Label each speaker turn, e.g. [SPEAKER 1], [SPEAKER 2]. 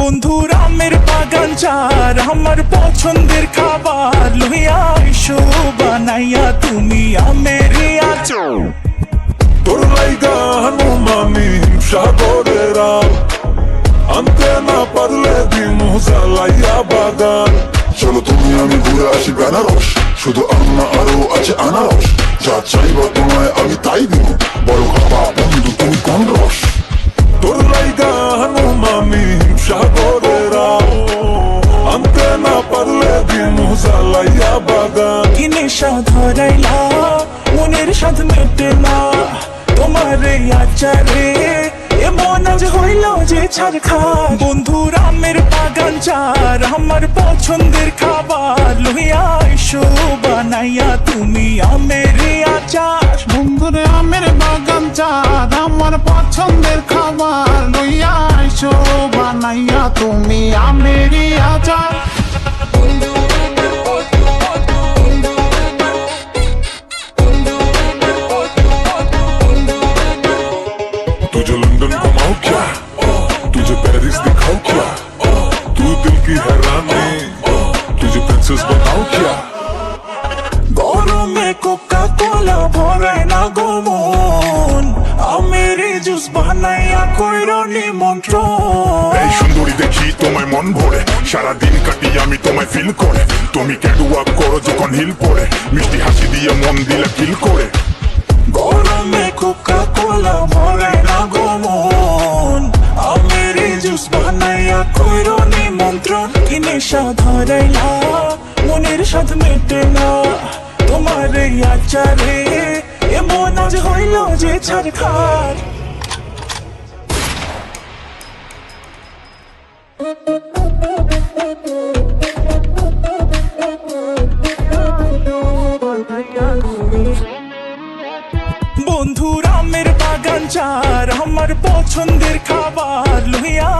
[SPEAKER 1] বন্ধুর আমের বাগান চার আমার পছন্দের খাবার লইয়া আইসো বানাইয়া তুমি আমের আচার।
[SPEAKER 2] তোর লাইগা হানুমানি সাগরেরা আনতে না পারলে দিমু জ্বালাইয়া বাগান।
[SPEAKER 3] চলো তুমি আমি ঘুরে আসি বেনারস, শুধু আম্মা আরো আছে আনারস। যা চাইবা তোমায় আমি তাই দিব, বড় খাবা বন্ধু তুমি কোন রস।
[SPEAKER 2] তোর লাইগা হানুমানি সাগরেরা আনতে না পারলে দিমু জ্বালাইয়া বাগান।
[SPEAKER 1] কি নেশা ধরাইলা মনের স্বাদ মেটে না তোমার এই আচারে, এমন আজ হইল যে ছাড় খা। বন্ধুর আমের বাগান চার আমার পছন্দের খাবার লইয়া আইসো বানাইয়া তুমি আমের আচার।
[SPEAKER 4] বন্ধুরে আমের বাগান চাঁদ আমার পছন্দের খাবার লইয়া আইসো বানাইয়া তুমি আমের আচার।
[SPEAKER 2] तुझे लंदन घुमाऊं क्या, तुझे पेरिस दिखाऊं क्या, तू दिल की हैरानी तुझे प्रिंसेस बनाऊं क्या।
[SPEAKER 1] গরমে কোকা কোলা ভরায় না গোমন আমের জুস বানাইয়া কইরো নিমন্ত্রণ।
[SPEAKER 2] এই সুন্দরী দেখি তোমায় মন ভরে, সারাদিন কাটি আমি তোমায় ফিল করে। তুমি ক্যাটওয়াক করো যখন হিল পরে, মিষ্টি হাসি দিয়ে মন দিলে ফিল করে।
[SPEAKER 1] গরমে কোকা কোলা ভরায় না গোমন আমের জুস বানাইয়া কইরো নিমন্ত্রণ। কি নেশা ধরাইলা মনের স্বাদ মেটে না তোমার এই আচারে, এমন আজ হইল যে ছাড় খার। বন্ধুর আমের বাগান চার আমার পছন্দের খাবার লইয়া